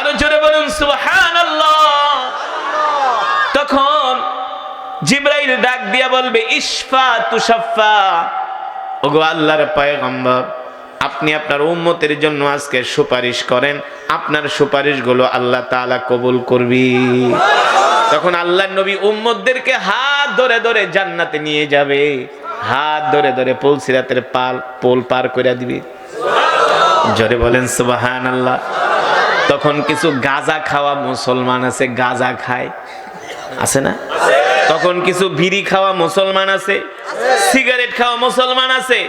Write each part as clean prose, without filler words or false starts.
আরো জোরে বলুন সুবহানাল্লাহ। তখন জিবরাইল ডাক দিয়া বলবে ইশফা তুশাফা, ওগো আল্লাহর পয়গম্বর, আপনি আপনার উম্মতের জন্য আজকে সুপারিশ করেন, আপনার সুপারিশগুলো আল্লাহ তাআলা কবুল করবে। তখন আল্লাহর নবী উম্মতদেরকে হাত ধরে ধরে জান্নাতে নিয়ে যাবে, হাত ধরে ধরে পুলসিরাতের পোল পার করে দিবে। জোরে বলেন সুবহানাল্লাহ। তখন কিছু গাঁজা খাওয়া মুসলমান আছে, গাঁজা খায়, আছে না? তখন কিছু বিড়ি খাওয়া মুসলমান আছে, সিগারেট খাওয়া মুসলমান আছে।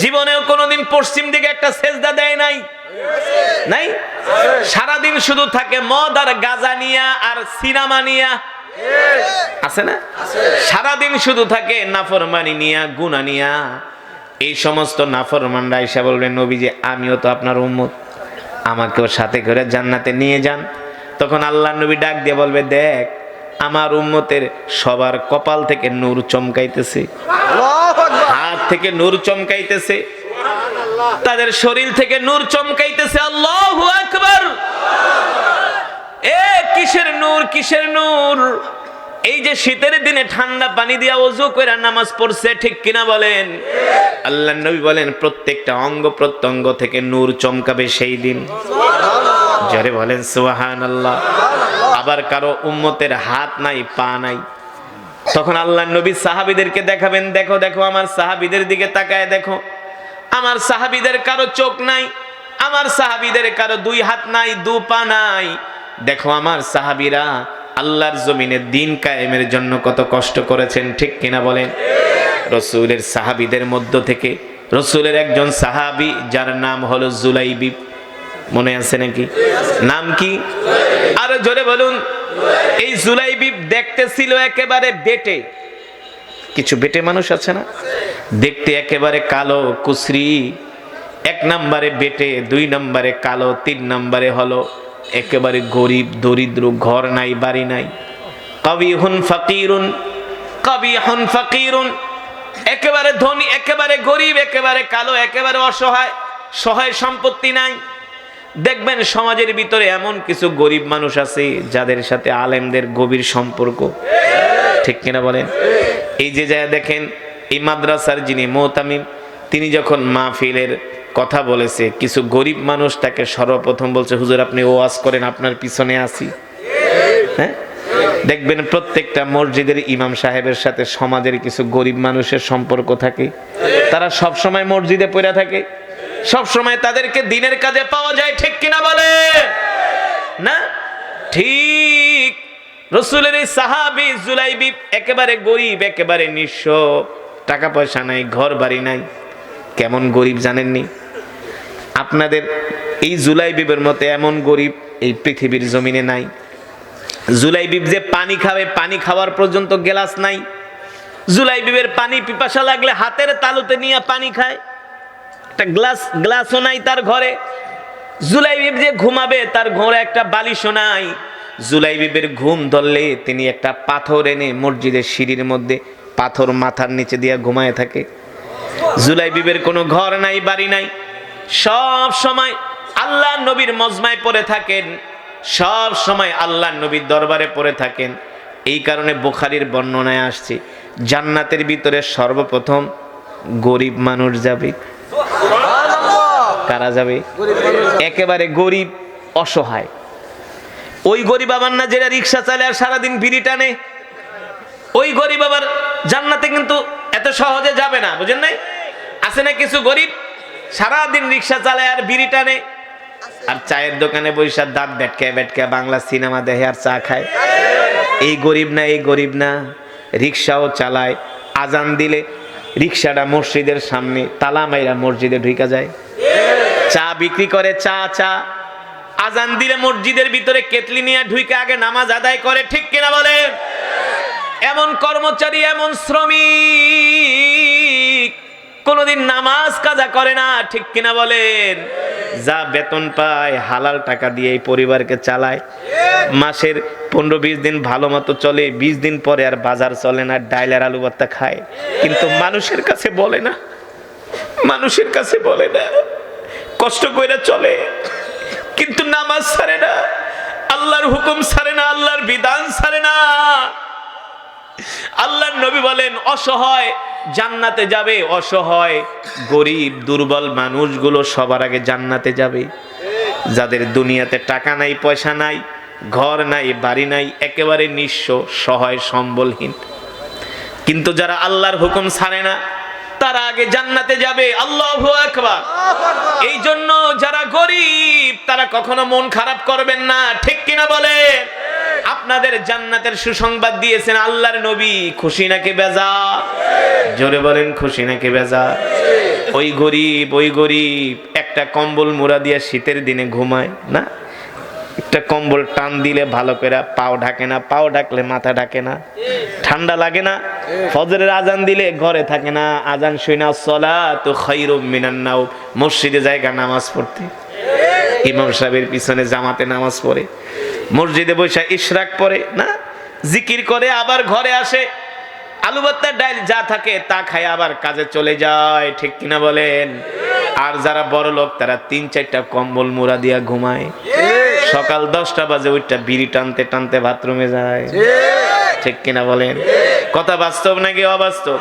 জীবনেও কোনোদিন পশ্চিম দিকে একটা সেজদা দেয় নাই, নাই? সারাদিন শুধু থাকে মদ আর গাঁজা নিয়া আর সিনেমা নিয়া, আছে না? সারাদিন শুধু থাকে নাফরমানি নিয়া, গুনাহ নিয়া। এই সমস্ত নাফরমানরা এসে বলবেন নবীজি আমিও তো আপনার উম্মত, আমাকেও সাথে করে জান্নাতে নিয়ে যান। তখন আল্লাহর নবী ডাক দিয়ে বলবে দেখ আমার উম্মতের সবার কপাল থেকে নূর চমকাইতেছে, হাত থেকে নূর চমকাইতেছে, তাদের শরীর থেকে নূর চমকাইতেছে। আল্লাহু আকবার। এ কিসের নূর, কিসের নূর? এই যে শীতের দিনে ঠান্ডা পানি দিয়া ওযু করে নামাজ পড়ছে, ঠিক কিনা বলেন? আল্লাহর নবী বলেন প্রত্যেকটা অঙ্গ প্রত্যঙ্গ থেকে নূর চমকাবে সেই দিন। জোরে বলেন সুবহানাল্লাহ। আবার কারো উম্মতের হাত নাই, পা নাই, তখন আল্লাহর নবী সাহাবীদেরকে দেখাবেন, দেখো দেখো আমার সাহাবীদের দিকে তাকায় দেখো, আমার সাহাবীদের কারো চোখ নাই, আমার সাহাবীদের কারো দুই হাত নাই, দু পা নাই। দেখো আমার সাহাবীরা আল্লাহর জমিনে দ্বীন কায়েমের জন্য কত কষ্ট করেছেন, ঠিক কিনা বলেন? রাসূলের সাহাবীদের মধ্য থেকে রাসূলের একজন সাহাবী যার নাম হলো জুলাইবিব, মনে আছে নাকি? নাম কি? আরো জোরে বলুন। এই জুলাইবিব দেখতে ছিল একেবারে বেটে, কিছু বেটে মানুষ আছে না, দেখতে একেবারে কালো কুসরি। এক নম্বরে বেটে, দুই নম্বরে কালো, তিন নম্বরে হলো একেবারে গরিব দরিদ্র, ঘর নাই বাড়ি নাই। কবিহুন ফাকিরুন, কবিহুন ফাকিরুন, একেবারে ধনী, একেবারে গরিব, একেবারে কালো, একেবারে অসহায়, সহায় সম্পত্তি নাই। দেখবেন সমাজের ভিতরে এমন কিছু গরিব মানুষ আছে যাদের সাথে আলেমদের গভীর সম্পর্ক, ঠিক কিনা বলেন? এই যে যা দেখেন এই মাদ্রাসার যিনি মুতামিম, তিনি যখন মাহফিলের কথা বলেছে, কিছু গরিব মানুষ তাকে সর্বপ্রথম বলছে হুজুর আপনি ওয়াজ করেন, আপনার পিছনে আছি। হ্যাঁ, দেখবেন প্রত্যেকটা মসজিদের ইমাম সাহেবের সাথে সমাজের কিছু গরিব মানুষের সম্পর্ক থাকে, তারা সব সময় মসজিদে পড়ে থাকে, সব সময় তাদেরকে দ্বীনের কাজে পাওয়া যায়, ঠিক কিনা বলে না? ঠিক রাসূলের এই সাহাবী জুলাইবিব একেবারে গরিব, একেবারে নিঃস্ব, টাকা পয়সা নাই, ঘর বাড়ি নাই। কেমন গরিব জানেননি? আপনাদের এই জুলাইবিবের মতো এমন গরিব এই পৃথিবীর জমিনে নাই। জুলাইবিব যে পানি খাবে, পানি খাওয়ার পর্যন্ত গ্লাস নাই। জুলাইবিবের পানি পিপাসা লাগলে হাতের তালুতে নিয়ে পানি খায়, একটা গ্লাসও নাই তার ঘরে। জুলাইবিব যে ঘুমাবে তার ঘরে একটা বালিশও নাই। জুলাইবিবের ঘুম ধরলে তিনি একটা পাথর এনে মসজিদের সিঁড়ির মধ্যে পাথর মাথার নিচে দিয়ে ঘুমায় থাকে। জুলাইবিবের কোনো ঘর নাই, বাড়ি নাই, সব সময় আল্লাহ নবীর মজমায় পড়ে থাকেন, সব সময় আল্লাহ নবীর দরবারে পড়ে থাকেন। এই কারণে বুখারীর বর্ণনায় আসছে জান্নাতের ভিতরে সর্বপ্রথম গরিব মানুষ যাবে। কারা যাবে? একেবারে গরিব, অসহায়। ওই গরিব আবার না যেটা রিক্সা চালায় আর সারাদিন বিড়ি টানে, ওই গরিব আবার জান্নাতে কিন্তু এত সহজে যাবে না, বুঝেন নাই? আছে না কিছু গরিব সারাদিন রিক্সা চালায় আর বিড়ি টানে, আর চায়ের দোকানে বৈশা দাঁত বেটকে বেটকে বাংলা সিনেমা দেখে আর চা খায়। এই গরিব না, এই গরিব না। রিক্সাও চালায়, আজান দিলে রিক্সাটা মসজিদের সামনে তালা মাইরা মসজিদে ঢুকা যায়, চা বিক্রি করে, চা আজান দিলে মসজিদের ভিতরে কেতলি নিয়ে ঢুকে আগে নামাজ আদায় করে, ঠিক কিনা বলে? এমন কর্মচারী, এমন শ্রমিক কোনদিন নামাজ কাজা করে না, ঠিক কিনা বলেন? যা বেতন পায় হালাল টাকা দিয়ে এই পরিবারকে চালায়। মাসের 15-20 দিন ভালো মতো চলে, 20 দিন পরে আর বাজার চলে না, ডাইল আর আলু ভর্তা খায়। কিন্তু মানুষের কাছে বলে না, মানুষের কাছে বলে না, কষ্ট কইরা চলে। কিন্তু নামাজ ছাড়ে না, আল্লাহর হুকুম ছাড়ে না, আল্লাহর বিধান ছাড়ে না। আল্লাহর নবী বলেন অসহায় জান্নাতে যাবে, অসহায় গরিব দুর্বল মানুষগুলো সবার আগে জান্নাতে যাবে। যাদের দুনিয়াতে টাকা নাই, পয়সা নাই, ঘর নাই, বাড়ি নাই, একেবারে নিঃস্ব, সহায় সম্বলহীন, কিন্তু যারা আল্লাহর হুকুম ছাড়ে না তারা আগে জান্নাতে যাবে। আল্লাহু আকবার। এই জন্য যারা গরিব তারা কখনো মন খারাপ করবেন না, ঠিক কিনা বলেন? আপনাদের জান্নাতের সুসংবাদ দিয়েছেন আল্লাহর নবী, খুশি নাকি বেজার? জোরে বলেন, খুশি নাকি বেজার? ওই গরিব একটা কম্বল মুড়া দিয়ে শীতের দিনে ঘুমায় না, একটা কম্বল টান দিলে ভালো করে পাও ঢাকে না, পাও ঢাকলে মাথা ঢাকে না, ঠান্ডা লাগে না। ফজরের আজান দিলে ঘরে থাকে না, আজান শুনে সলাতু খায়রুম মিনান নাওম, মসজিদে জায়গা নামাজ পড়তে, ইমাম সাহেবের পিছনে জামাতে নামাজ পড়ে, মসজিদে বসে ইশরাক পড়ে না, জিকির করে, আবার ঘরে আসে, আলু ভর্তা ডাল যা থাকে তা খায়, আবার কাজে চলে যায়, ঠিক কিনা বলেন? আর যারা বড় লোক তারা 3-4টা কম্বল মুড়া দিয়া ঘুমায়, সকাল 10টা বাজে ওইটা বিড়ি টানতে টানতে বাথরুমে যায়, ঠিক কিনা বলেন? কথা বাস্তব নাকি অবাস্তব?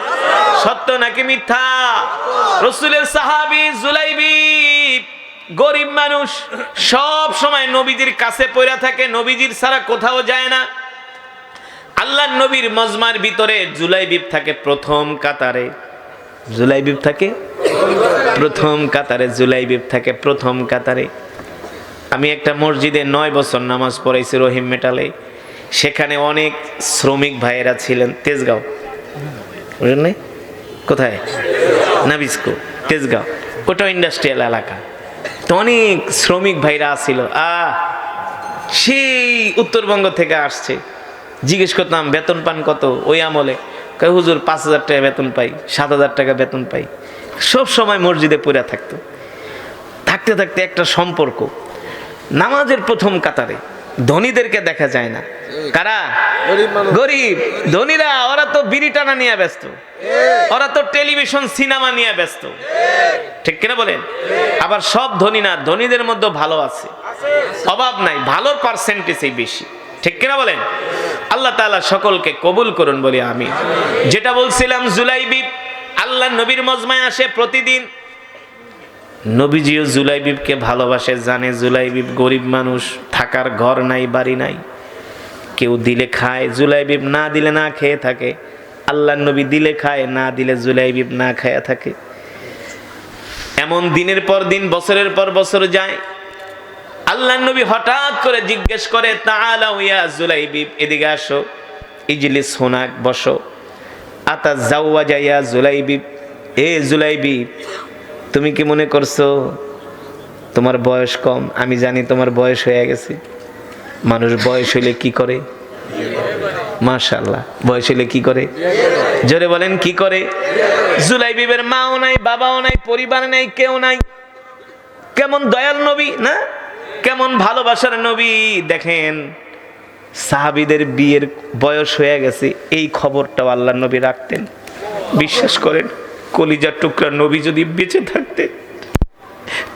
সত্য নাকি মিথ্যা? রাসূলের সাহাবী জুলাইবিব গরিব মানুষ, সব সময় নবীজির কাছে পড়ে থাকে, নবীজির ছাড়া কোথাও যায় না। আল্লাহর নবীর মজমার ভিতরে জুলাইবিব থাকে প্রথম কাতারে, জুলাইবিব থাকে প্রথম কাতারে, জুলাইবিব থাকে প্রথম কাতারে। আমি একটা মসজিদে 9 বছর নামাজ পড়াইছি রহিম মেটালে, সেখানে অনেক শ্রমিক ভাইয়েরা ছিলেন। তেজগাঁও, বুঝলেন না? কোথায়? নাবিস্কো, তেজগাঁও, ওটা ইন্ডাস্ট্রিয়াল এলাকা। তো অনেক শ্রমিক ভাইরা আসছিল, সেই উত্তরবঙ্গ থেকে আসছে। জিজ্ঞেস করতাম বেতন পান কত? ওই আমলে কয় হুজুর 5,000 টাকা বেতন পাই, 7,000 টাকা বেতন পাই। সব সময় মসজিদে পড়ে থাকতো। থাকতে থাকতে একটা সম্পর্ক, নামাজের প্রথম কাতারে ধনীদেরকে দেখা যায় না। কারা? গরিব। ধনীরা ওরা তো বিড়ি টানা নিয়ে ব্যস্ত, ওরা তো টেলিভিশন সিনেমা নিয়ে ব্যস্ত, ঠিক কিনা বলেন? আবার সব ধনী না, ধনীদের মধ্যে ভালো আছে, অভাব নাই, ভালোর পার্সেন্টেজই বেশি, ঠিক কিনা বলেন? আল্লাহ তাআলা সকলকে কবুল করুন বলি আমিন। যেটা বলছিলাম, জুলাইবিব আল্লাহ নবীর মজমায় আসে প্রতিদিন। নবীজিও জুলাইবিবকে ভালোবাসে, জানে জুলাইবিব গরিব মানুষ, থাকার ঘর নাই, বাড়ি নাই, কেউ দিলে খায়, জুলাইবিব না দিলে না খেয়ে থাকে। আল্লাহ নবী দিলে খায়, না দিলে জুলাইবিব না খায়া থাকে। এমন দিনের পর দিন, বছরের পর বছর যায়। আল্লাহ নবী হঠাৎ করে জিজ্ঞেস করে, তাআলা ইয়া জুলাইবিব, এদিকে আসো, ইজলিস হুনাক, বসো। আতাজাওয়াজা ইয়া জুলাইবিব, এ জুলাইবিব, তুমি কি মনে করছো তোমার বয়স কম? আমি জানি তোমার বয়স হয়ে গেছে। মানুষ বয়স হইলে কি করে? মাশাআল্লাহ, বয়স হইলে কি করে? জোরে বলেন, কি করে? জুলাইবিবের মাও নাই, বাবাও নাই, পরিবার নাই, কেউ নাই। কেমন দয়াল নবী না, কেমন ভালোবাসার নবী। দেখেন, সাহাবীদের বিয়ের বয়স হয়ে গেছে, এই খবরটাও আল্লাহর নবী রাখতেন। বিশ্বাস করেন, কলিজার টুকরা নবী যদি বেঁচে থাকতেন,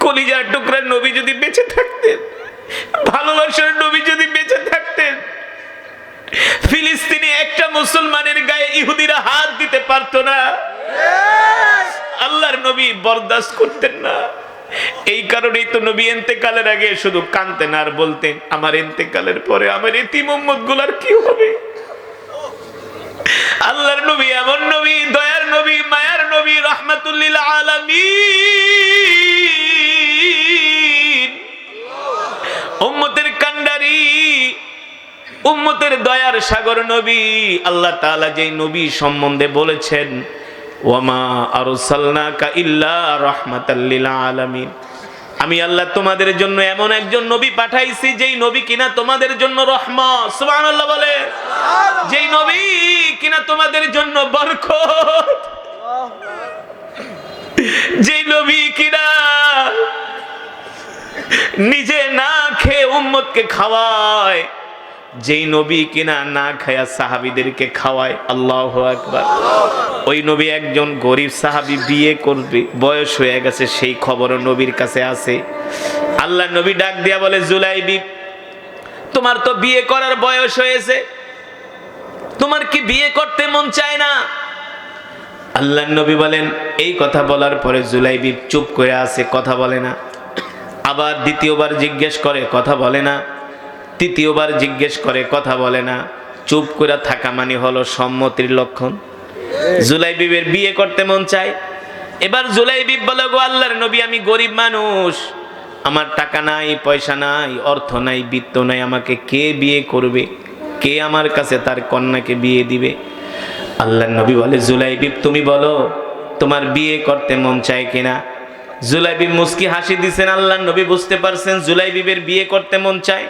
কলিজার টুকরা নবী যদি বেঁচে থাকতেন, ভালোবাসার নবী যদি বেঁচে থাকতেন, ফিলিস্তিনে একটা মুসলমানের গায়ে ইহুদিরা হাত দিতে পারতো না। আল্লাহর নবী বরদাস্ত করতেন না। এই কারণেই তো নবী ইন্তেকালের আগে শুধু কাঁদতেন আর বলতেন, আমার ইন্তেকালের পরে আমার এতিম উম্মতগুলোর কি হবে? আল্লাহর নবী এমন নবী, দয়ার নবী, মায়ার নবী, রাহমাতুল লিল আলামিন, উম্মতের কান্ডারি, উম্মতের দয়ার সাগর নবী। আল্লাহ তাআলা যেই নবী সম্বন্ধে বলেছেন, ওয়ামা আরসালনাকা ইল্লা রাহমাতাল লিল আলামিন, আমি আল্লাহ তোমাদের জন্য এমন একজন নবী পাঠাইছি যেই নবী কিনা তোমাদের জন্য রহমত। সুবহানাল্লাহ বলে, যেই নবী কিনা তোমাদের জন্য বরকত, যেই নবী কিনা নিজে না খেয়ে উম্মতকে খাওয়ায়, যেই নবী কিনা না খায়া সাহাবীদেরকে খাওয়ায়। আল্লাহু আকবার। ওই নবী একজন গরিব সাহাবী বিয়ে করবে, বয়স হয়ে গেছে, সেই খবরও নবীর কাছে আছে। আল্লাহ নবী ডাক দিয়া বলে, জুলাইবি তোমার তো বিয়ে করার বয়স হয়েছে, তোমার কি বিয়ে করতে মন চায় না? আল্লাহ নবী বলেন, এই কথা বলার পরে জুলাইবি চুপ করে আছে, কথা বলে না। আবার দ্বিতীয়বার জিজ্ঞেস করে, কথা বলে না। তৃতীয়বার জিজ্ঞেস করে, কথা বলে না। চুপ করে থাকা মানে হলো সম্মতির লক্ষণ। জুলাইবিবের বিয়ে করতে মন চায়। এবার জুলাইবিব বলে, গো আল্লাহর নবী, আমি গরিব মানুষ, আমার টাকা নাই, পয়সা নাই, অর্থ নাই, বিত্ত নাই, আমাকে কে বিয়ে করবে? কে আমার কাছে তার কন্যাকে বিয়ে দিবে? আল্লাহর নবী বলে, জুলাইবিব তুমি বলো তোমার বিয়ে করতে মন চায় কিনা? জুলাইবিব মুস্কি হাসি দিছেন। আল্লাহর নবী বুঝতে পারছেন জুলাইবিবের বিয়ে করতে মন চায়।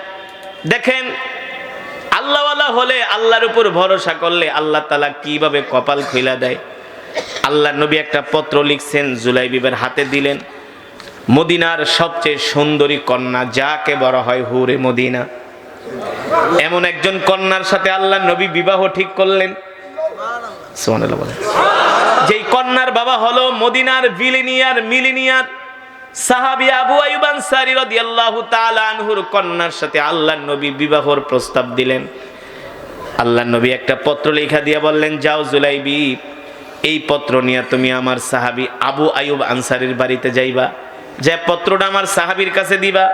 দেখেন, আল্লাহওয়ালা হলে, আল্লাহর উপর ভরসা করলে আল্লাহ তাআলা কিভাবে কপাল খুইলা দেয়। আল্লাহর নবী একটা পত্র লিখছেন, জুলাইবিবের হাতে দিলেন। মদিনার সবচেয়ে সুন্দরী কন্যা, যাকে বলা হয় হুরে মদিনা, এমন একজন কন্যার সাথে আল্লাহর নবী বিবাহ ঠিক করলেন। সুবহানাল্লাহ বলেন। যেই কন্যার বাবা হলো মদিনার মিলিনিয়ার সাহাবী আবু আইয়ুব আনসারী রাদিয়াল্লাহু তাআলা আনহুর কন্যার সাথে আল্লাহর নবী বিবাহর প্রস্তাব দিলেন। আল্লাহর নবী একটা পত্র লেখা দিয়ে বললেন, যাও জুলাইবি, এই পত্র নিয়ে তুমি আমার সাহাবী আবু আইয়ুব আনসারীর বাড়িতে যাইবা, যে পত্রটা আমার সাহাবীর কাছে দিবা।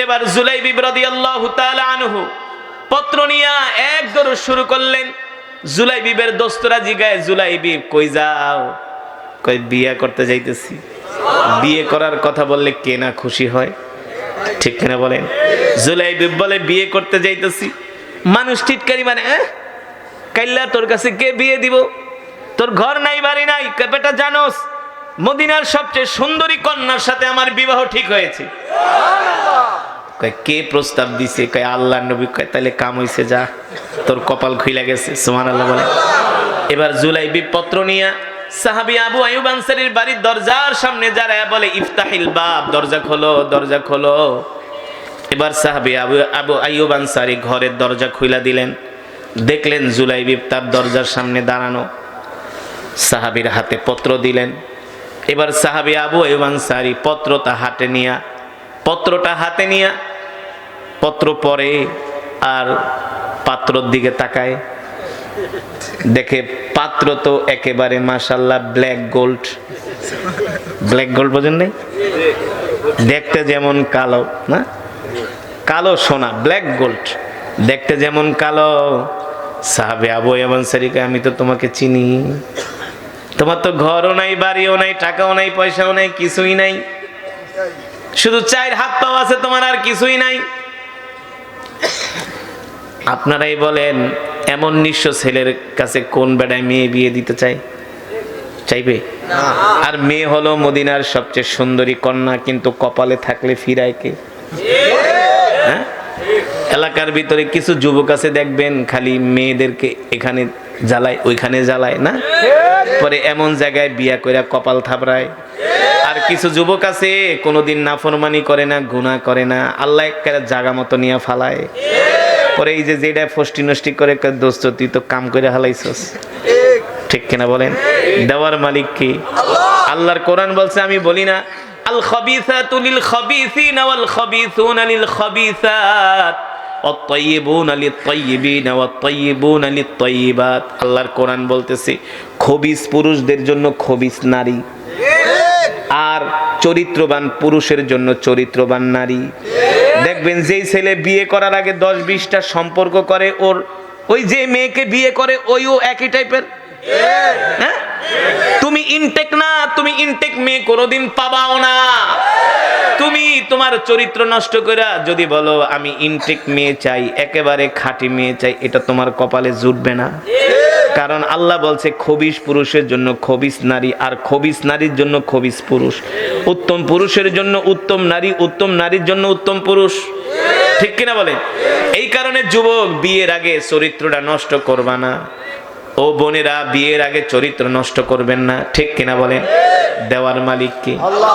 এবার জুলাইবি রাদিয়াল্লাহু তাআলা আনহু পত্র নিয়ে এক দৌড় শুরু করলেন। জুলাইবিবের দোস্তরা জিগায়, জুলাইবি কই যাও? কই বিয়ে করতে যাইতেছি। বিয়ে করার কথা বললে কে না খুশি হয়, ঠিক কিনা বলেন? জুলাইবিব বলে, বিয়ে করতে যাইতেছি। মানুষ টিটকারি মানে, কাইল্লা তোর কাছে কে বিয়ে দিব? তোর ঘর নাই, বাড়ি নাই, বেটা জানোস মদিনার সবচেয়ে সুন্দরী কন্যার সাথে আমার বিবাহ ঠিক হয়েছে। কে প্রস্তাব দিছে? আল্লাহর নবী। তাহলে কাম হইছে, যা, তোর কপাল খুইলা গেছে। সুবহানাল্লাহ বলে। এবার জুলাইবি পত্র নিয়া সাহাবী আবু আইয়ুব আনসারীর বাড়ির দরজার সামনে দাঁড়ায় বলে, ইফতাহিল বাব, দরজা খোলো, দরজা খোলো। এবার সাহাবী আবু আইয়ুব আনসারী ঘরের দরজা খুইলা দিলেন। দেখলেন জুলাইবি তার দরজার সামনে দাঁড়ানো, সাহাবীর হাতে পত্র দিলেন। এবার সাহাবী আবু আইয়ুব আনসারী পত্রটা হাতে নিয়া পত্র পড়ে আর পাত্রর দিকে তাকায়। দেখে পাত্র তো একেবারে মাশাআল্লাহ ব্ল্যাক গোল্ড বোঝেন নাই? দেখতে যেমন কালো, না কালো সোনা, ব্ল্যাক গোল্ড, দেখতে যেমন কালো। সাহাবে আবু আইয়ুব আনসারীকে, আমি তো তোমাকে চিনি, তোমার তো ঘরও নাই, বাড়িও নাই, টাকাও নাই, পয়সাও নাই, কিছুই নাই, শুধু 4 হাত পাও আছে, তোমার আর কিছুই নাই। আপনারাই বলেন, এমন নিঃস্ব ছেলের কাছে কোন বেড়ায় মেয়ে বিয়ে দিতে চাইবে? আর মেয়ে হলো মদিনার সবচেয়ে সুন্দরী কন্যা, কিন্তু কপালে থাকলে ফিরায় কে? হ্যাঁ, এলাকার ভিতরে কিছু যুবক আছে, দেখবেন খালি মেয়েদেরকে এখানে জ্বালায়, ওইখানে জ্বালায়, না পরে এমন জায়গায় বিয়া কইরা কপাল থাবড়ায়। আর কিছু যুবক আছে কোনোদিন নাফরমানি করে না, গুনাহ করে না, আল্লাহ একটা জায়গা মতো নিয়ে ফালায়। পরে এই যে যেটা ফষ্টি নষ্টি করে, দোস্ত তুই তো কাম করে হালাইছস, ঠিক কিনা বলেন? দেওয়ার মালিক কি? আল্লাহর কোরআন বলছে, আমি বলি না, আল খাবিসাতু লিল খাবিসিনা ওয়াল খাবিসুনা লিল খাবিসাত ওয়াত-তাইয়িবুনা লিত-তাইয়িবিনা ওয়াত-তাইয়িবুনা লিত-তাইয়িবাত। আল্লাহর কোরআন বলতেছে, খবিস পুরুষদের জন্য খবিস নারী, আর চরিত্রবান পুরুষের জন্য চরিত্রবান নারী। দেখবেন যেই ছেলে বিয়ে করার আগে 10-20টা সম্পর্ক করে, ওর ওই যে মেয়েকে বিয়ে করে ওইও একই টাইপের। হ্যাঁ, তুমি ইনটেক না, তুমি ইনটেক মেয়ে কোনোদিন পাবাও না। তুমি তোমার চরিত্র নষ্ট করে যদি বলো আমি ইনটেক মেয়ে চাই, একেবারে খাঁটি মেয়ে চাই, এটা তোমার কপালে জুটবে না। কারণ আল্লাহ বলছে, খবিস পুরুষের জন্য খবিস নারী, আর খবিস নারীর জন্য খবিস পুরুষ। উত্তম পুরুষের জন্য উত্তম নারী, উত্তম নারীর জন্য উত্তম পুরুষ, ঠিক কিনা বলে? এই কারণে যুবক, বিয়ের আগে চরিত্রটা নষ্ট করবা না। ও বোনেরা, বিয়ের আগে চরিত্র নষ্ট করবেন না, ঠিক কিনা বলেন? দেওয়ার মালিক কি? আল্লাহ।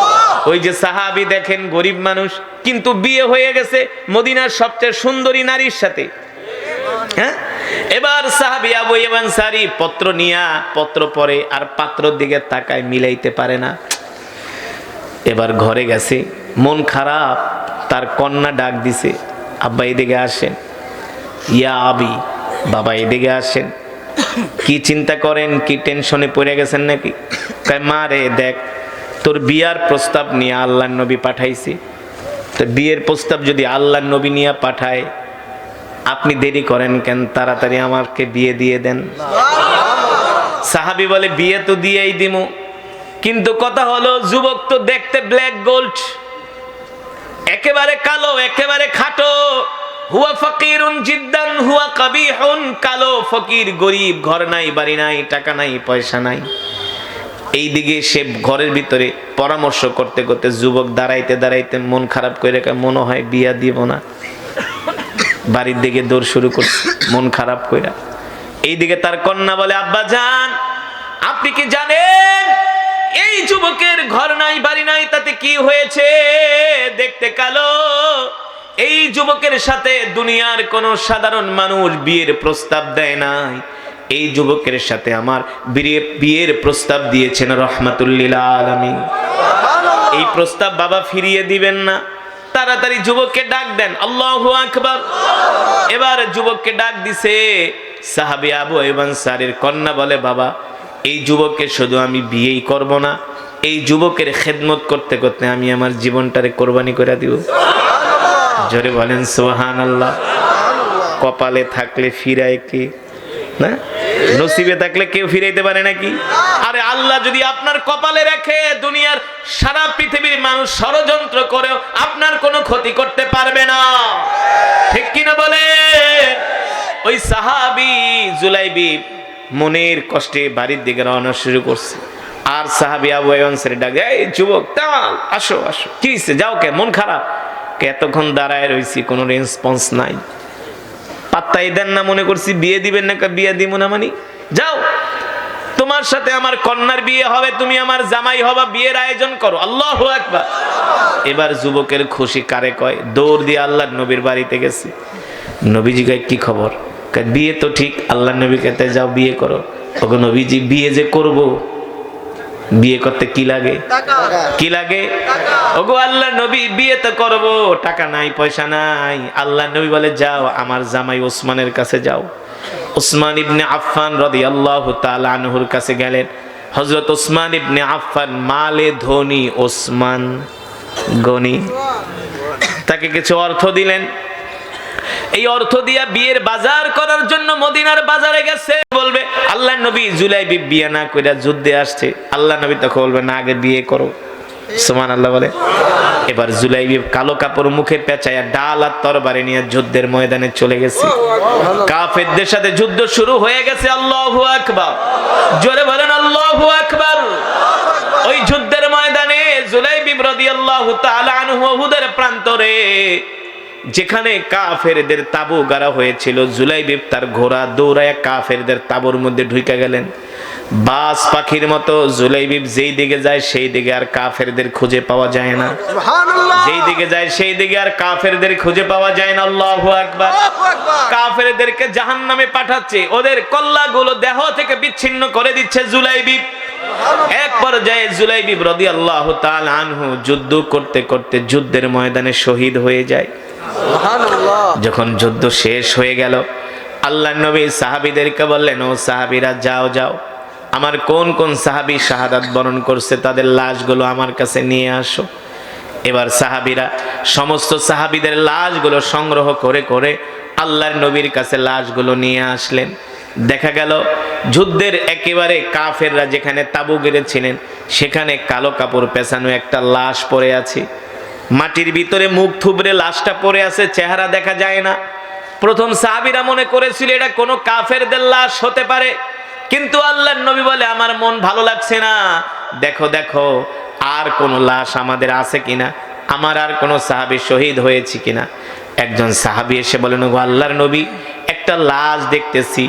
ওই যে সাহাবী দেখেন, গরিব মানুষ, কিন্তু বিয়ে হয়ে গেছে মদিনার সবচেয়ে সুন্দরী নারীর সাথে। হ্যাঁ, এবার সাহাবী আবু আইয়ুব আনসারী পত্র নিয়া পত্র পড়ে আর পাত্রর দিকে তাকায়, মিলাইতে পারে না। এবার ঘরে গেছে, মন খারাপ, তার কন্যা ডাক দিছে, আব্বা এদিকে আসেন। ইয়া আবি, বাবা এদিকে আসেন। কি চিন্তা করেন, কি টেনশনে পড়ে গেছেন নাকি? কয় মা রে দেখ, তোর বিয়ার প্রস্তাব নিয়ে আল্লাহর নবী পাঠাইছি, তো বিয়ের প্রস্তাব যদি আল্লাহর নবী নিয়ে পাঠায়, আপনি দেরি করেন কেন? তাড়াতাড়ি আমাকে বিয়ে দিয়ে দেন। সাহাবী বলে বিয়ে তো দিয়েই দিমু, কিন্তু কথা হলো যুবক তো দেখতে ব্ল্যাক গোল্ড, একেবারে কালো, একেবারে খাটো। হুয়া ফকিরুন জিদ্দান হুয়া কবিহুন, কালো, ফকির, গরিব, ঘর নাই, বাড়ি নাই, টাকা নাই, পয়সা নাই। এইদিকে সে ঘরের ভিতরে পরামর্শ করতে করতে যুবক দাঁড়াইতে দাঁড়াইতে মন খারাপ করে মনে হয় বিয়া দিব না, বাড়ির দিকে দৌড় শুরু করছে মন খারাপ কইরা। এইদিকে তার কন্যা বলে আব্বা জান, আপনি কি জানেন এই যুবকের ঘর নাই, বাড়ি নাই, তাতে কি হয়েছে? দেখতে কালো। এই যুবকের সাথে দুনিয়ার কোন সাধারণ মানুষ বিয়ের প্রস্তাব দেয় নাই, এই যুবকের সাথে আমার বিয়ের প্রস্তাব দিয়েছেন রহমাতুল লিল আলামিন। এই প্রস্তাব বাবা ফিরিয়ে দিবেন না, তাড়াতাড়ি যুবককে ডাক দেন। আল্লাহু আকবার। এবার যুবককে ডাক দিছে। সাহাবী আবু আইয়ুব আনসারীর কন্যা বলে বাবা, এই যুবককে শুধু আমি বিয়েই করব না, এই যুবকের খেদমত করতে করতে আমি আমার জীবনটারে কোরবানি করে দিব। জোরে বলেন সুবহানাল্লাহ। কপালে থাকলে ফিরায় কে? না, নসিবে থাকলে কেউ ফিরাইতে পারে নাকি? আরে আল্লাহ যদি আপনার কপালে রাখে, দুনিয়ার সারা পৃথিবীর মানুষ ষড়যন্ত্র করেও আপনার কোনো ক্ষতি করতে পারবে না, ঠিক কিনা বলে? ওই সাহাবী জুলাইবি মনের কষ্টে বাড়ির দিকে রওনা শুরু করছে। আর সাহাবী আবু আইয়ুব আনসারী ডাক, এই যুবক তাল, আসো আসো। কি হইছে, যাও কে? মন খারাপ? এতক্ষণ দাঁড়ায় রইছি, কোনো রেসপন্স নাই, পাত্তাই দেন না। মনে করছি বিয়ে দিবেন না, বিয়ে দিব না মানে যাও, তোমার সাথে আমার কন্যার বিয়ে হবে, তুমি আমার জামাই হবা, বিয়ের আয়োজন করো। আল্লাহু আকবার। এবার যুবকের খুশি কারে কয়? দৌড় দিয়ে আল্লাহর নবীর বাড়িতে গেছে। নবীজি কয় কি খবর? কয় বিয়ে তো ঠিক, আল্লাহর নবী কইতে যাও বিয়ে করো। ওগো নবীজি, বিয়ে যে করব, বিয়ে করতে কি লাগে? কি লাগে? ওগো আল্লাহ নবী, বিয়ে তো করব, টাকা নাই, পয়সা নাই। আল্লাহ নবী বলে যাও আমার জামাই ওসমানের কাছে যাও। উসমান ইবনে আফফান রাদিয়াল্লাহু তাআলা আনহুর কাছে গেলেন। হযরত উসমান ইবনে আফফান মালে ধনী, ওসমান গনি, তাকে কিছু অর্থ দিলেন। এই অর্থ দিয়া বিয়ের বাজার করার জন্য মদিনার বাজারে গেছে। বলবে আল্লাহর নবী জুলাইবি বিয়ে না কইরা যুদ্ধে আসছে, আল্লাহ নবী তখন বলবে না, আগে বিয়ে করো। সুবহানাল্লাহ বলে। এবার জুলাইবি কালো কাপড় মুখে পেঁচায়া ডাল আর তরবারি নিয়ে যুদ্ধের ময়দানে চলে গেছে। কাফেরদের সাথে যুদ্ধ শুরু হয়ে গেছে। আল্লাহু আকবার। জোরে বলেন আল্লাহু আকবার। ওই যুদ্ধের ময়দানে জুলাইবি রাদিয়াল্লাহু তাআলা আনহু উহুদের প্রান্তরে যেখানে কাফেরদের তাবু গাড়া হয়েছিল, জুলাইবি তার ঘোড়া দৌড়ায় কাফেরদের তাবুর মধ্যে ঢুকে গেলেন। বাস পাখির মতো জুলাইবি যেই দিকে যায় সেই দিকে আর কাফেরদের খুঁজে পাওয়া যায় না, যেই দিকে যায় সেই দিকে আর কাফেরদের খুঁজে পাওয়া যায় না। আল্লাহু আকবার। কাফেরদেরকে জাহান্নামে পাঠাচ্ছে, ওদের কল্লাগুলো দেহ থেকে বিচ্ছিন্ন করে দিচ্ছে জুলাইবি। এক পর্যায়ে জুলাইবি রাদিয়াল্লাহু তাআলা আনহু যুদ্ধ করতে করতে যুদ্ধের ময়দানে শহীদ হয়ে যায়। যখন যুদ্ধ শেষ হয়ে গেল, আল্লাহর নবী সাহাবীদেরকে বললেন, ও সাহাবীরা যাও যাও, আমার কোন কোন সাহাবী শাহাদাত বরণ করছে তাদের লাশগুলো আমার কাছে নিয়ে আসো। এবার সাহাবীরা সমস্ত সাহাবীদের লাশগুলো সংগ্রহ করে করে আল্লাহর নবীর কাছে লাশগুলো নিয়ে আসলেন। দেখা গেল যুদ্ধের একেবারে কাফেররা যেখানে তাবু গেড়েছিলেন সেখানে কালো কাপড় পেছানো একটা লাশ পড়ে আছে। মাটির ভিতরে মুখ থুবড়ে লাশটা পড়ে আছে, চেহারা দেখা যায় না। প্রথম সাহাবীরা মনে করেছিল এটা কোনো কাফেরদের লাশ হতে পারে, কিন্তু আল্লাহর নবী বলে আমার মন ভালো লাগছে না, দেখো দেখো আর কোন লাশ আমাদের আছে কিনা, আমার আর কোন সাহাবী শহীদ হয়েছে কিনা। একজন সাহাবী এসে বলেন, ও আল্লাহর নবী, একটা লাশ দেখতেছি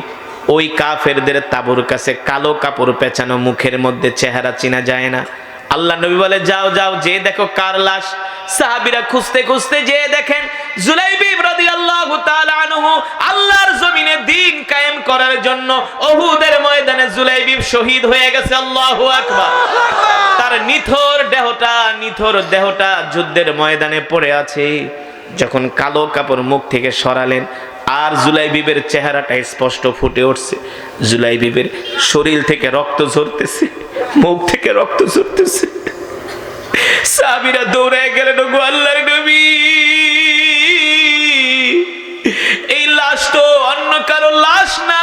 ওই কাফেরদের তাবুর কাছে, কালো কাপড় পেঁচানো, মুখের মধ্যে চেহারা চেনা যায় না। আল্লাহ নবী বলে যাও যাও, যে দেখো কার লাশ। সাহাবীরা খুঁজতে খুঁজতে যে দেখেন জুলাইবি রাদিয়াল্লাহু তাআলা আনহু আল্লাহর জমিনে দ্বীন কায়েম করার জন্য উহুদের ময়দানে জুলাইবি শহীদ হয়ে গেছে। আল্লাহু আকবার। তার নিথর দেহটা যুদ্ধের ময়দানে পড়ে আছে। যখন কালো কাপড় মুখ থেকে সরালেন আর জুলাইবিবের চেহারাটা স্পষ্ট ফুটে উঠছে। জুলাইবিবের শরীর থেকে রক্ত ঝরতেছে, মুখ থেকে রক্ত ঝরতেছে। সাহাবীরা দৌড়ে গেলেন, ওগো আল্লাহর নবী, এই লাশ তো অন্য কারো লাশ না,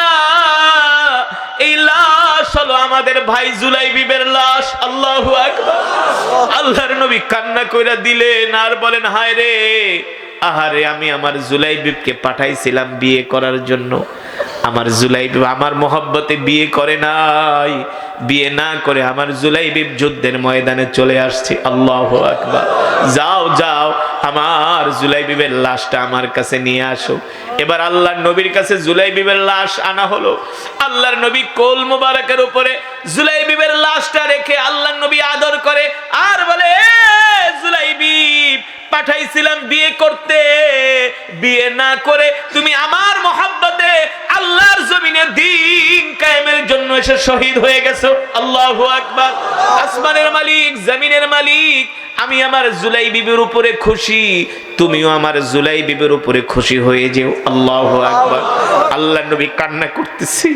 এই লাশ হলো আমাদের ভাই জুলাইবিবের লাশ। আল্লাহু আকবার। আল্লাহর নবী কান্না কইরা দিলেন আর বলেন, হায় রে, আহারে, আমি আমার জুলাইবিবকে পাঠাইছিলাম বিয়ে করার জন্য, আমার জুলাইবিব আমার মহব্বতে বিয়ে করে নাই, বিয়ে না করে আমার জুলাইবিব যুদ্ধের ময়দানে চলে আসছে। আল্লাহু আকবার। যাও যাও, আমার জুলাইবিবের লাশটা আমার কাছে নিয়ে আসো। এবার আল্লাহর নবীর কাছে জুলাইবিবের লাশ আনা হলো। আল্লাহর নবী কোল মোবারকের উপরে জুলাইবিবের লাশটা রেখে আল্লাহর নবী আদর করে আর বলে, জুলাইবিব, পাঠাইছিলাম বিয়ে করতে, বিয়ে না করে তুমি আমার মহব্বতে আল্লাহর জমিনে দ্বীন কায়েমের জন্য এসে শহীদ হয়ে গেছো। আল্লাহু আকবার। আসমানের মালিক, জমিনের মালিক, আমি আমার জুলাইবিবের উপরে খুশি, তুমিও আমার জুলাইবিবের উপরে খুশি হয়ে যেও। আল্লাহু আকবার। আল্লাহর নবী কান্না করতেছে।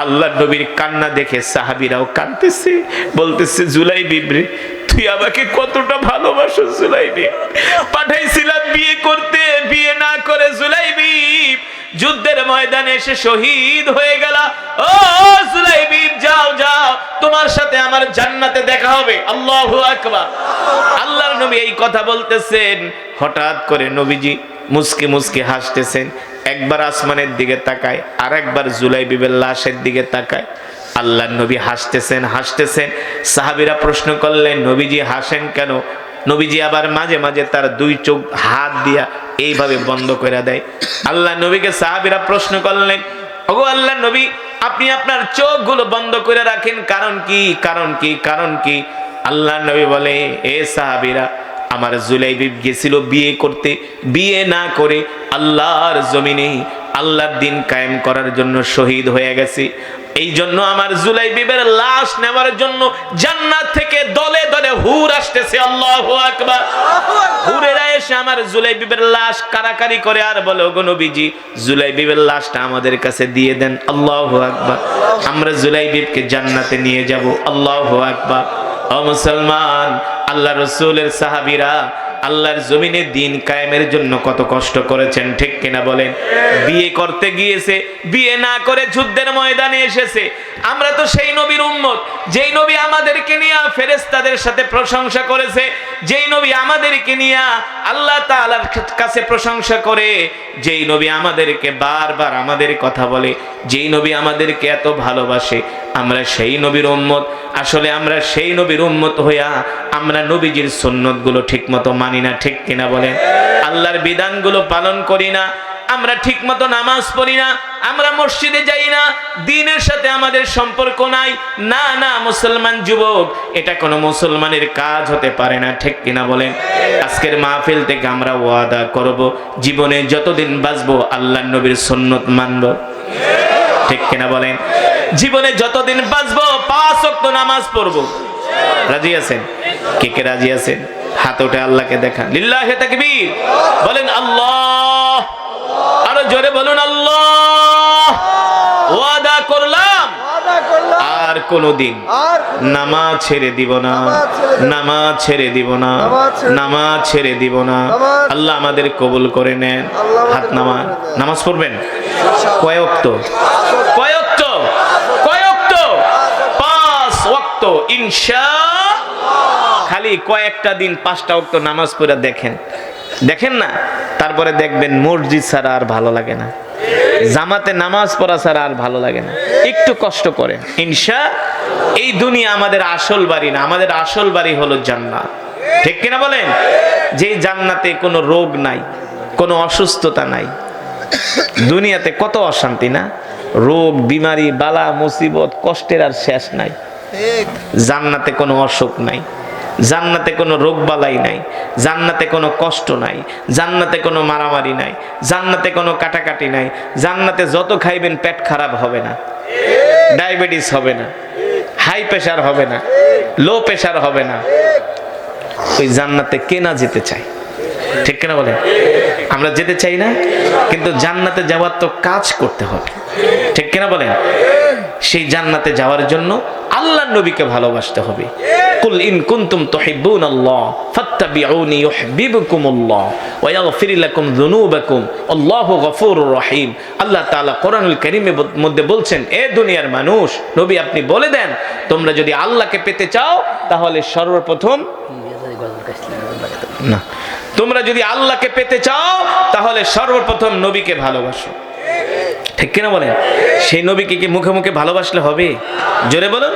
আল্লাহর নবীর কান্না দেখে সাহাবীরাও কাঁদতেছে, বলতেছে, জুলাইবিব রে, তুই আমাকে কতটা ভালোবাসো জুলাইবিব, পাঠাইছিলাম বিয়ে করতে, বিয়ে না করে জুলাইবিব যুদ্ধের ময়দানে এসে শহীদ হয়ে গেল। ও জুলাইবিব, যাও যাও, তোমার সাথে আমার জান্নাতে দেখা হবে। আল্লাহু আকবার। আল্লাহর নবী এই কথা বলতেছেন, হঠাৎ করে নবীজি মুস্কি মুস্কি হাসতেছেন। একবার আসমানের দিকে তাকায়, আর একবার জুলাইবিবের লাশের দিকে তাকায়। আল্লাহর নবী হাসতেছেন হাসতেছেন। সাহাবীরা প্রশ্ন করলেন, নবীজি হাসেন কেন? নবীজি আবার মাঝে মাঝে তার দুই চোখ হাত দিয়া এইভাবে বন্ধ করে দেয়। আল্লাহ নবীকে সাহাবীরা প্রশ্ন করলেন, ওগো আল্লাহর নবী, আপনি আপনার চোখগুলো বন্ধ করে রাখেন, কারণ কি? কারণ কি? কারণ কি? আল্লাহর নবী বলে, এ সাহাবীরা, আমার জুলাইবিব গেছিল বিয়ে করতে, বিয়ে না করে আল্লাহর জমিনে আল্লাহর দ্বীন কায়েম করার জন্য শহীদ হয়ে গেছে। এই জন্য আমার জুলাইবিবের লাশ নেওয়ার জন্য জান্নাত থেকে দলে দলে হুর আসতেছে। আল্লাহু আকবার। হুরেরা এসে আমার জুলাইবিবের লাশ কারাকারি করে আর বলে, ওগো নবীজি, জুলাইবিবের লাশটা আমাদের কাছে দিয়ে দেন। আল্লাহু আকবার। আমরা জুলাইবিবকে জান্নাতে নিয়ে যাব। আল্লাহু আকবার। ও মুসলমান, আল্লাহ রাসূলের সাহাবীরা আল্লাহর জমিনে দ্বীন কায়েমের জন্য কত কষ্ট করেছেন, ঠিক কিনা বলেন? বিয়ে করতে গিয়েছে, বিয়ে না করে যুদ্ধের ময়দানে এসেছে। আমরা তো সেই নবীর উম্মত, যেই নবী আমাদেরকে নিয়ে ফেরেশতাদের সাথে প্রশংসা করেছে, যেই নবী আমাদেরকে নিয়ে আল্লাহ তাআলার কাছে প্রশংসা করে, যেই নবী আমাদেরকে বারবার আমাদের কথা বলে, যেই নবী আমাদেরকে এত ভালোবাসে, আমরা সেই নবীর উম্মত। আসলে আমরা সেই নবীর উম্মত হইয়া আমরা নবীজির সুন্নতগুলো ঠিকমতো মানি না, ঠিক কিনা বলেন? আল্লাহর বিধানগুলো পালন করি না, আমরা ঠিকমতো নামাজ পড়ি না, আমরা মসজিদে যাই না, দ্বীনের সাথে আমাদের সম্পর্ক নাই। না না মুসলমান যুবক, এটা কোনো মুসলমানের কাজ হতে পারে না, ঠিক কিনা বলেন? আজকের মাহফিল থেকে আমরা ওয়াদা করব, জীবনে যতদিন বাঁচবো আল্লাহর নবীর সুন্নত মানব, ঠিক কিনা বলেন? জীবনে যতদিন বাঁচবো 5 ওয়াক্ত নামাজ পড়বো। রাজি আছেন? কে কে রাজি আছেন? হাত উঠে আল্লাহকে দেখান। লিল্লাহি তাকবীর। বলেন আল্লাহ। আরো জোরে বলুন আল্লাহ। ওয়াদা করলাম আর কোনদিন নামাজ ছেড়ে দিব না, নামাজ ছেড়ে দিব না, নামাজ ছেড়ে দিব না। আল্লাহ আমাদের কবুল করে নেন। হাত নামান। নামাজ পড়বেন কয় ওয়াক্ত? কয় ওয়াক্ত? কয় ওয়াক্ত? 5 ওয়াক্ত ইনশাআল্লাহ। খালি কয়েকটা দিন 5টা ওয়াক্ত নামাজ পড়ে দেখেন, দেখেন না, তারপরে দেখবেন মসজিদ ছাড়া আর ভালো লাগে না, জামাতে নামাজ পড়া ছাড়া আর ভালো লাগে না। একটু কষ্ট করেন, ইনশাআল্লাহ। এই দুনিয়া আমাদের আসল বাড়ি না, আমাদের আসল বাড়ি হলো জান্নাত, ঠিক কিনা বলেন? যে জান্নাতে কোনো রোগ নাই, কোনো অসুস্থতা নাই। দুনিয়াতে কত অশান্তি না, রোগ, বিমারি, বালা, মুসিবত, কষ্টের আর শেষ নাই। জান্নাতে কোনো অসুখ নাই, জান্নাতে কোনো রোগ বালাই নাই, জান্নাতে কোনো কষ্ট নাই, জান্নাতে কোনো মারামারি নাই, জান্নাতে কোনো কাটাকাটি নাই। জান্নাতে যত খাইবেন পেট খারাপ হবে না, ডায়াবেটিস হবে না, হাই প্রেশার হবে না, লো প্রেশার হবে না। ওই জান্নাতে কে না যেতে চায়, ঠিক কিনা বলেন? আমরা যেতে চাই না, কিন্তু জান্নাতে যাওয়ার তো কাজ করতে হবে, ঠিক কিনা বলেন? সেই জান্নাতে যাওয়ার জন্য আল্লাহর নবীকে ভালোবাসতে হবে। কুল ইন কুনতুম তুহিব্বুনাল্লাহ ফাত্তাবিউনি ইউহিব্বুকুমুল্লাহ ওয়া ইয়াগফির লাকুম যুনুবাকুম আল্লাহু গফুরুর রহিম। আল্লাহ তাআলা কোরআনুল কারীমের মধ্যে বলছেন, এ দুনিয়ার মানুষ, নবী আপনি বলে দেন, তোমরা যদি আল্লাহকে পেতে চাও তাহলে সর্বপ্রথম না, তোমরা যদি আল্লাহকে পেতে চাও তাহলে সর্বপ্রথম নবীকে ভালোবাসো, ঠিক কিনা বলেন? সেই নবীকে কি মুখে মুখে ভালোবাসলে হবে? জোরে বলুন।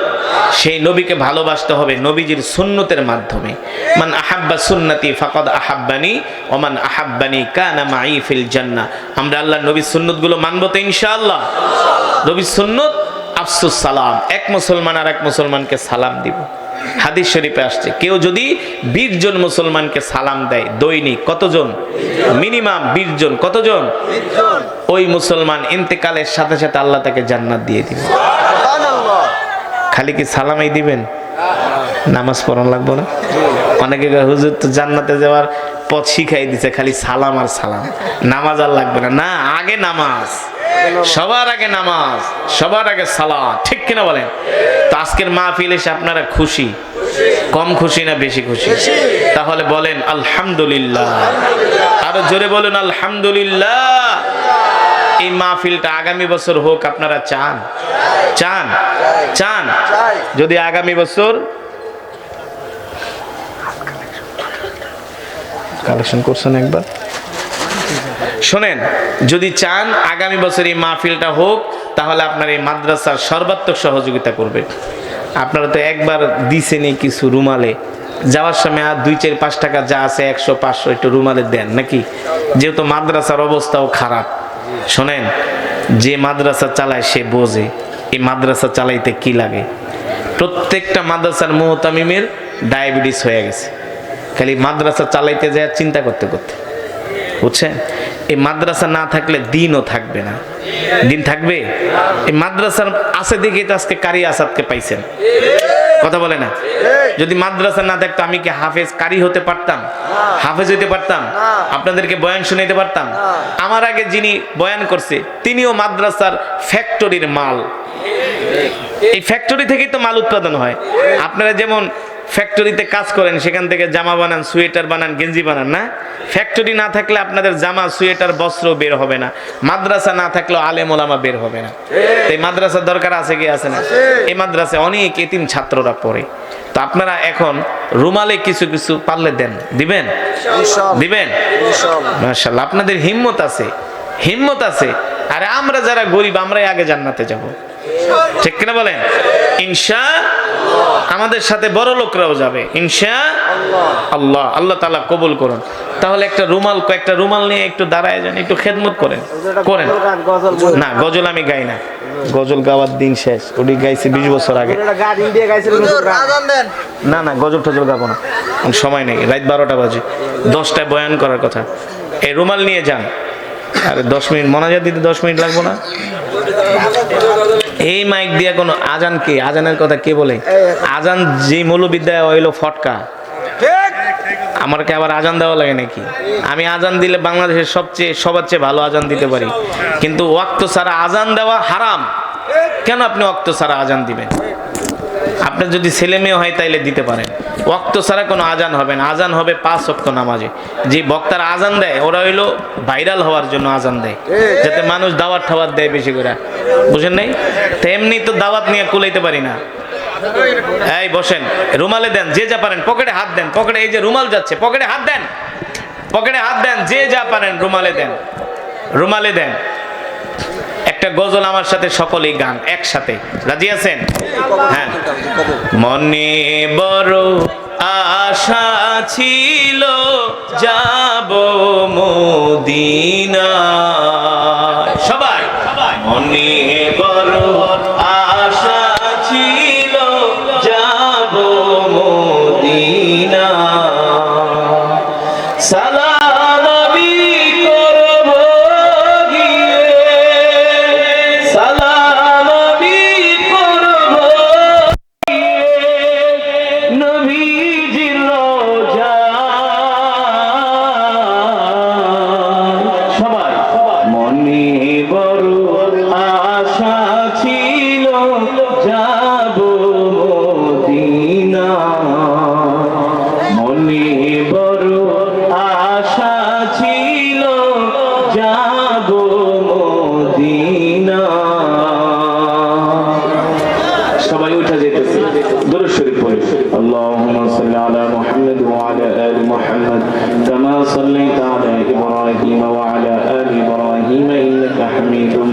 সেই নবীকে ভালোবাসতে হবে নবীজির সুন্নতের মাধ্যমে। মান আহাব্বা সুন্নতি ফাকাদ আহাব্বানি ওয়া মান আহাব্বানি কানা মাই ফিল জান্নাহ। আমরা আল্লাহর নবীর সুন্নতগুলো মানব তো ইনশাআল্লাহ। নবীর সুন্নত আফসুস সালাম, এক মুসলমান আর এক মুসলমানকে সালাম দিব। হাদিস শরীফে আসছে, কেউ যদি 20 জন মুসলমানকে সালাম দেয় দৈনিক, কতজন? মিনিমাম 20 জন। কতজন? 20 জন। ওই মুসলমান ইন্তেকালের সাথে সাথে আল্লাহ তাকে জান্নাত দিয়ে দিবেন। সুবহানাল্লাহ। খালি কি সালামই দিবেন? নামাজ পড়ান লাগবে না? অনেকে হুজুর তো জান্নাতে যাওয়ার পথ শিখাই দিছে, খালি সালাম আর সালাম, নামাজ আর লাগবে না। না, আগে নামাজ, সবার আগে নামাজ, সবার আগে সালাত, ঠিক কিনা বলেন? তো আজকের মাহফিল এসে আপনারা খুশি? কম খুশি না বেশি খুশি? তাহলে বলেন আলহামদুলিল্লাহ। আরো জোরে বলেন আলহামদুলিল্লাহ। এই মাহফিলটা আগামী বছর হোক, আপনারা চান? চান? চান? যদি আগামী বছর কালেকশন করছেন একবার শোনেন, যদি চান আগামী বছর এই মাহফিলটা হোক, তাহলে আপনার এই মাদ্রাসার সর্বাত্মক সহযোগিতা করবে। আপনারা তো একবার দিছেনই কিছু রুমালে, যাওয়ার সময় আর 2-4-5 টাকা যা আছে 100-500 একটু রুমালে দেন নাকি? যেহেতু মাদ্রাসার অবস্থাও খারাপ। শোনেন, যে মাদ্রাসা চালায় সে বোঝে এই মাদ্রাসা চালাইতে কি লাগে। প্রত্যেকটা মাদ্রাসার মুহতামিমের ডায়াবেটিস হয়ে গেছে, খালি মাদ্রাসা চালাইতে যায় চিন্তা করতে করতে, বুঝছেন? এই মাদ্রাসা না থাকলে দিনও থাকবে না। দিন থাকবে? এই মাদ্রাসার আছে দেখে তো আজকে কারি আসাদকে পাইছেন, কথা বলে না? যদি মাদ্রাসা না থাকতো আমি কি হাফেজ কারি হতে পারতাম? হাফেজ হইতে পারতাম? আপনাদেরকে বয়ান শুনাইতে পারতাম? আমার আগে যিনি বয়ান করছে তিনিও মাদ্রাসার ফ্যাক্টরির মাল। এই ফ্যাক্টরি থেকেই তো মাল উৎপাদন হয়। আপনারা যেমন ফ্যাক্টরিতে কাজ করেন, সেখান থেকে জামা বানান, সোয়েটার বানান, গেঞ্জি বানান না? ফ্যাক্টরি না থাকলে আপনাদের জামা, সোয়েটার, বস্ত্র বের হবে না। মাদ্রাসা না থাকলেও আলেম ওলামা বের হবে না। এই মাদ্রাসার দরকার আছে কি আছে না? এই মাদ্রাসায় অনেক এতিম ছাত্ররা পড়ে। তো আপনারা এখন রুমালে কিছু কিছু পারলে দেন, দিবেন? দিবেন? মাশাআল্লাহ, আপনাদের হিম্মত আছে, হিম্মত আছে। আরে আমরা যারা গরিব আমরাই আগে জান্নাতে যাব, ঠিক কিনা বলেন? ইনশাআল্লাহ আমাদের সাথে বড় লোকরাও যাবে ইনশাআল্লাহ। আল্লাহ তাআলা কবুল করুন। তাহলে একটা রুমাল, কয়েকটা রুমাল নিয়ে একটু দাঁড়ায় যান, একটু খেদমত করেন। করেন না? গজল আমি গাই না, গজল গাওয়ার দিন শেষ। ওটি গাইছি 20 বছর আগে। না না, গজল টজল গাবো না, সময় নেই। রাত 12টা বাজে, 10টায় বয়ান করার কথা। এই রুমাল নিয়ে যান। আরে 10 মিনিট মোনাজাত দিতে 10 মিনিট লাগবো না? এই মাইক দিয়ে কোনো আজান, কে আজানের কথা কে বলে? আজান যে মৌলবিদ্যায় হইলো ফটকা। আমার কি আবার আজান দেওয়া লাগে নাকি? আমি আজান দিলে বাংলাদেশের সবার চেয়ে ভালো আজান দিতে পারি, কিন্তু ওয়াক্ত ছাড়া আজান দেওয়া হারাম। কেন আপনি ওয়াক্ত ছাড়া আজান দিবেন? আপনার যদি ছেলে মেয়ে হয় তাইলে দিতে পারেন। ওয়াক্ত ছাড়া কোনো আজান হবে না। আজান হবে 5 ওয়াক্ত নামাজে। যে বক্তারা আজান দেয় ওরা হইলো ভাইরাল হওয়ার জন্য আজান দেয়, যাতে মানুষ দাওয়াত ঠাওয়াত দেয় বেশি করে, বুঝেন নাই? তো এমনি তো দাওয়াত নিয়ে কুলাইতে পারি না। এই বসেন, রুমালে দেন, যে যা পারেন পকেটে হাত দেন। পকেটে এই যে রুমাল যাচ্ছে, পকেটে হাত দেন, পকেটে হাত দেন, যে যা পারেন রুমালে দেন, রুমালে দেন। একটা গজল আমার সাথে সকলেই গান একসাথে, রাজি আছেন? হ্যাঁ। মনে বড় আশা ছিল যাব মদিনায়, সবাই মনে বড় আশা ছিল যাব মদিনায়, সালাম আমি করব গিয়ে, সালাম আমি করব গিয়ে, সময় উঠে যেতেছে দরুদ শরীফ পড়ি আল্লাহুম্মা সাল্লি আলা মুহাম্মাদ ওয়া আলা আলি মুহাম্মাদ কামা সাল্লাইতা আলা ইব্রাহিম ওয়া আলা আলি ইব্রাহিম ইন্নাকা হামিদুম